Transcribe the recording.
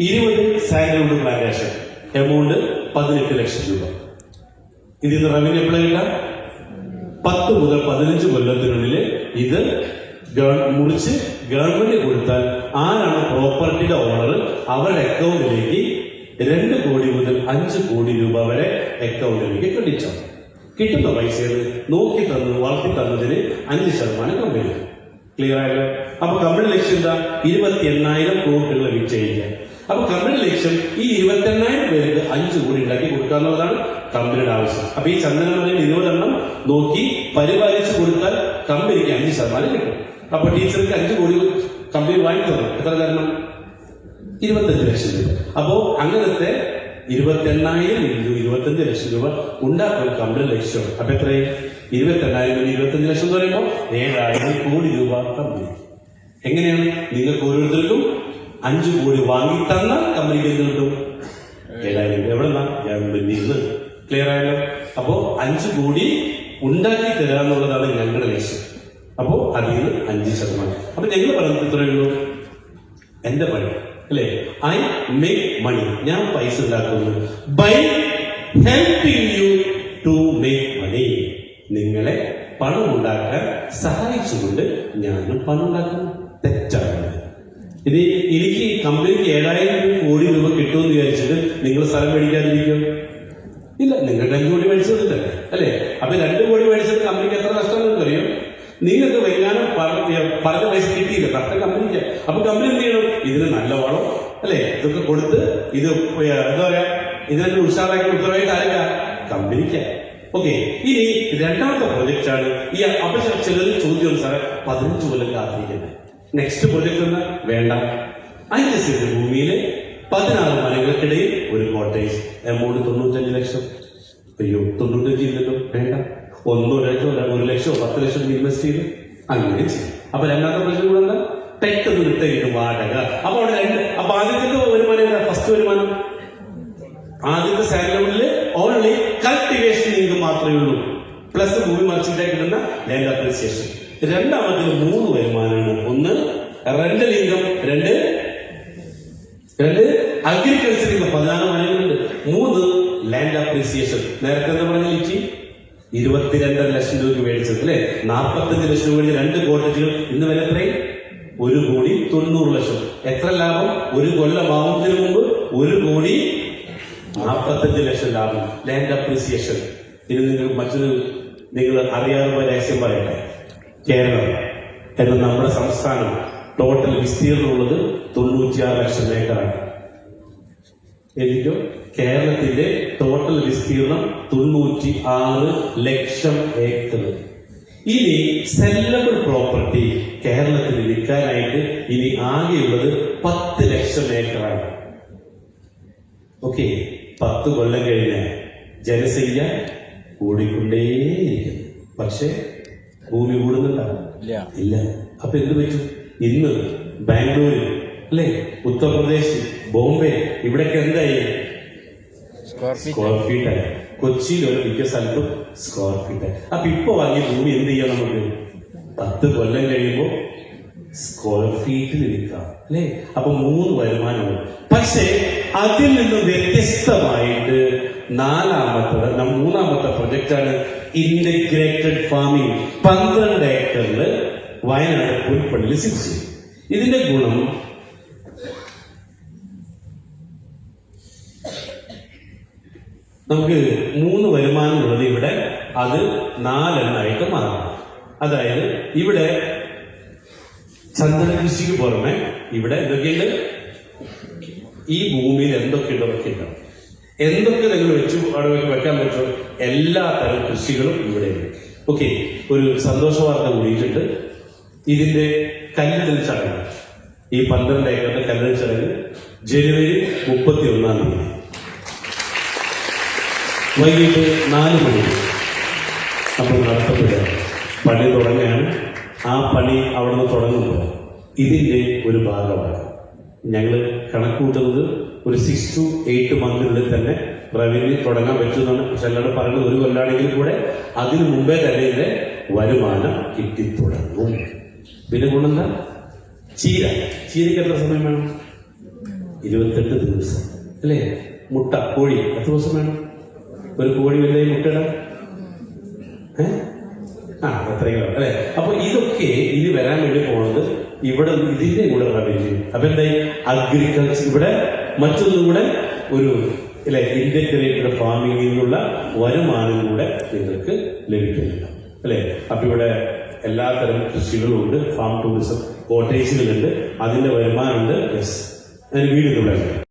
20 sandalwood plantation, amount 18 ലക്ഷം രൂപ. ഇതിന്ന് revenue എപ്പോഴാണ് കിട്ടാം? 10 മുതൽ 15 കൊല്ലത്തിനുള്ളിൽ ഇത് മുറിച്ച് ഗവൺമെന്റ് കൊടുത്താൽ ആരാണ് പ്രോപ്പർട്ടിയുടെ ഓണർ അവരുടെ അക്കൗണ്ടിലേക്ക് 2 കോടി മുതൽ 5 കോടി രൂപ വരെ അക്കൗണ്ടിലേക്ക് ക്രെഡിറ്റ് ആവും. കിട്ടുന്ന പൈസകൾ നോക്കി വളർത്തി തന്നതിന് 5% കമ്പനി. ക്ലിയർ ആയല്ലോ? അപ്പൊ കമ്പനി ലക്ഷ്യം എന്താ? 28,000 കോടികൾ വിറ്റഴിക്കുക. അപ്പൊ കമ്പനി ലക്ഷ്യം ഈ 28,000 പേർക്ക് 5 കോടി ഉണ്ടാക്കി കൊടുക്കാന്നുള്ളതാണ് കമ്പനിയുടെ ആവശ്യം. അപ്പൊ ഈ ചന്ദനമലയിൽ 20 നോക്കി പരിപാലിച്ചു കൊടുത്താൽ കമ്പനിക്ക് 5% കിട്ടും. അപ്പൊ ടീച്ചർക്ക് 5 കോടി കമ്പനി വാങ്ങിത്തന്നു. എത്ര തരണം? 25 ലക്ഷം രൂപ. അപ്പോ അങ്ങനത്തെ 28,000 × 25 ലക്ഷം രൂപ ഉണ്ടാക്കുന്ന കമ്പനി ലക്ഷ്യം. അപ്പൊ എത്രയും 28,000 × 25 ലക്ഷം എന്ന് പറയുമ്പോൾ 7,000 കോടി രൂപ കമ്പനി. എങ്ങനെയാണ്? നിങ്ങൾക്ക് ഓരോരുത്തർക്കും 5 കോടി വാങ്ങി തന്ന കമ്പനിക്ക് എന്ത് കിട്ടും? 7,000. എവിടെന്നാ? ഗവൺമെന്റിൽ നിന്ന്. ക്ലിയർ ആയല്ലോ? അപ്പോ 5 കോടി ഉണ്ടാക്കി തരാന്നുള്ളതാണ് ഞങ്ങളുടെ ലക്ഷ്യം. അപ്പോ അതിൽ നിന്ന് 5%. അപ്പൊ ഞങ്ങൾ പറയുന്നത് ഇത്രയേ ഉള്ളൂ, എന്റെ പണി അല്ലെ? ഐ മേക്ക് മണി, ഞാൻ പൈസ ഉണ്ടാക്കുന്നു by helping you to make money. നിങ്ങളെ പണം ഉണ്ടാക്കാൻ സഹായിച്ചുകൊണ്ട് ഞാനും പണം ഉണ്ടാക്കുന്നു. തെറ്റാണ്. ഇനി എനിക്ക് കമ്പനിക്ക് 7,000 കോടി രൂപ കിട്ടുമെന്ന് വിചാരിച്ചിട്ട് നിങ്ങൾ സ്ഥലം മേടിക്കാതിരിക്കും? ഇല്ല, നിങ്ങൾ 2 കോടി മേടിച്ചതല്ലേ അല്ലെ? അപ്പൊ 2 കോടി മേടിച്ചത് കമ്പനിക്ക് എത്ര നഷ്ടം അറിയോ? നിങ്ങൾക്ക് വൈകാനം പറഞ്ഞ പൈസ കിട്ടിയില്ല, കറക്റ്റ് കമ്പനിക്ക്. അപ്പൊ കമ്പനി എന്ത് ചെയ്യണം? ഇതിന് നല്ല വളം അല്ലെ ഇതൊക്കെ കൊടുത്ത് ഇത് എന്താ പറയാ, ഇതിനൊക്കെ ഉത്സാഹമാക്കി ഉത്തരവായിട്ട് ആരൊക്കെ? കമ്പനിക്ക്. ഓക്കെ, ഇനി രണ്ടാമത്തെ പ്രൊജക്റ്റ് ആണ് ഈ. അപ്പൊ ചിലർ ചോദ്യം സാറേ 15 കൊല്ലം കാത്തിരിക്കുന്നത്. നെക്സ്റ്റ് പ്രൊജക്ട് എന്നാ? വേണ്ട, 5 സെന്റ് ഭൂമിയില് 16 മരങ്ങൾക്കിടയിൽ ഒരു കോട്ടേജ്, എമൗണ്ട് 95 ലക്ഷം. അയ്യോ, 95 ഇല്ലല്ലോ, വേണ്ട. 1 ലക്ഷമോ 1 ലക്ഷമോ 10 ലക്ഷം ഇൻവെസ്റ്റ് ചെയ്ത് അങ്ങനെ ചെയ്യും. അപ്പൊ രണ്ടാമത്തെ പ്രശ്നം കൂടെ എന്താ? പെട്ടെന്ന് വിട്ടേക്കിട്ട് വാടക. അപ്പൊ അവിടെ അപ്പൊ ആദ്യത്തെ വരുമാനം എന്താ? ഫസ്റ്റ് വരുമാനം ആദ്യത്തെ സാലറിയിൽ ഓൺലി കൾട്ടിവേഷൻ ഇൻകം മാത്രമേ ഉള്ളൂ, പ്ലസ് ഭൂമി മറിച്ചിട്ടായി കിട്ടുന്ന ലാൻഡ് അപ്രീസിയേഷൻ. രണ്ടാമത്തിൽ 3 വരുമാനമാണ്. 1 rental income, 2 agriculture income, 14 മണികളുണ്ട്. 3 land appreciation. നേരത്തെ എന്താ പറഞ്ഞ ലിറ്റി? 22 ലക്ഷം രൂപയ്ക്ക് മേടിച്ചത് അല്ലെ? 45 ലക്ഷം രൂപ 2 കോട്ടേജുകൾ. ഇന്ന് വില എത്രയും? 1 കോടി 90 ലക്ഷം. എത്ര ലാഭം? 1 കൊല്ലം ആവുന്നതിന് മുമ്പ് 1 കോടി 45 ലക്ഷം ലാഭം. Land appreciation. ഇത് നിങ്ങൾ അറിയാവുന്ന രഹസ്യം പറയട്ടെ. കേരളം എന്ന നമ്മുടെ സംസ്ഥാനം ടോട്ടൽ വിസ്തീർണമുള്ളത് 96 ലക്ഷം ഏക്കറാണ്. എനിക്കോ കേരളത്തിന്റെ ടോട്ടൽ വിസ്തീർണം 96 ലക്ഷം ഏക്കർ. ഇനി സെല്ലബിൾ പ്രോപ്പർട്ടി കേരളത്തിൽ വിൽക്കാനായിട്ട് ഇനി ആകെയുള്ളത് 10 ലക്ഷം ഏക്കറാണ്. ഓക്കെ, 10 കൊല്ലം കഴിഞ്ഞ ജനസംഖ്യ കൂടിക്കൊണ്ടേയിരിക്കുന്നു, പക്ഷെ ഭൂമി കൂടുന്നുണ്ടാവും ഇല്ല. അപ്പൊ എന്ത് പറ്റും? ഇന്ന് ബാംഗ്ലൂര് അല്ലെ, ഉത്തർപ്രദേശ്, ബോംബെ, ഇവിടൊക്കെ എന്തായി? സ്ക്വയർ ഫീറ്റ് ആയി. കൊച്ചിയിൽ ഒരു മിക്ക സ്ഥലത്തും സ്ക്വയർ ഫീറ്റ് ആയി. അപ്പൊ ഇപ്പൊ വാങ്ങിയ ഭൂമി എന്ത് ചെയ്യാം? നമുക്ക് 10 കൊല്ലം കഴിയുമ്പോൾ സ്ക്വയർ ഫീറ്റിൽ വിൽക്കാം അല്ലെ? അപ്പൊ 3 വരുമാനമുണ്ട്. പക്ഷെ അതിൽ നിന്ന് വ്യത്യസ്തമായിട്ട് മൂന്നാമത്തെ പ്രൊജക്റ്റാണ് ഇന്റഗ്രേറ്റഡ് ഫാമിംഗ്. 12 ഏക്കറിൽ വയനാട് പുൽപ്പള്ളിയിൽ സ്ഥിതി ചെയ്യും. ഇതിന്റെ ഗുണം നമുക്ക് 3 വരുമാനമുള്ളത് ഇവിടെ അത് 4 എണ്ണമായിട്ട് മാറും. അതായത് ഇവിടെ ചന്ദന കൃഷിക്ക് പുറമെ ഇവിടെ എന്തൊക്കെയുണ്ട്? ഈ ഭൂമിയിൽ എന്തൊക്കെ ഉണ്ടാവും, എന്തൊക്കെ നിങ്ങൾ അവിടെ വെക്കാൻ പറ്റുമോ എല്ലാ തരം കൃഷികളും ഇവിടെയുണ്ട്. ഓക്കെ, ഒരു സന്തോഷ വാർത്ത കൂടിയിട്ടുണ്ട്. ഇതിന്റെ കല്ലിടൽ ചടങ്ങ്, ഈ 12 ഏക്കറിന്റെ കല്ലിടൽ ചടങ്ങ് ജനുവരി 31 തീയതി വൈകിട്ട് 4 മണി നമ്മൾ നടത്തപ്പെടുക. പണി തുടങ്ങുകയാണ്. ആ പണി അവിടെ നിന്ന് തുടങ്ങുമ്പോൾ ഇതിന്റെ ഒരു ഭാഗമാണ് ഞങ്ങൾ കണക്കൂട്ടുന്നത് ഒരു 6 to 8 മന്തിനുള്ളിൽ തന്നെ റവന്യൂ തുടങ്ങാൻ പറ്റുന്നതാണ്. പക്ഷെ എല്ലാവരും പറയുന്നത് 1 കൊല്ലാണെങ്കിൽ കൂടെ അതിനു മുമ്പേ തന്നെ ഇതിന്റെ വരുമാനം കിട്ടിത്തുടങ്ങും. പിന്നെ ഗുണമെന്താ? ചീരയ്ക്ക് എത്ര സമയം വേണം? 28 ദിവസം അല്ലേ? മുട്ട, കോഴി എത്ര ദിവസം വേണം ഒരു കോഴി വലുതായി മുട്ടയിടാൻ? എത്രയോ അല്ലെ? അപ്പൊ ഇതൊക്കെ ഇനി വരാൻ വേണ്ടി പോകുന്നത് ഇവിടെ ഇതിന്റെ കൂടെ റവന്യൂ. അപ്പൊ എന്തായി? അഗ്രികൾച്ചർ ഇവിടെ മറ്റൊന്നും കൂടെ ഒരു അല്ലെ ഇന്റഗ്രേറ്റഡ് ഫാമിംഗിൽ നിന്നുള്ള വരുമാനം കൂടെ നിങ്ങൾക്ക് ലഭിക്കുന്നില്ല അല്ലെ? അപ്പൊ ഇവിടെ എല്ലാത്തരം കൃഷികളും ഉണ്ട്, ഫാം ടൂറിസം കോട്ടേജുകളുണ്ട്, അതിന്റെ വരുമാനമുണ്ട്. യെസ്, അതിന് വീട്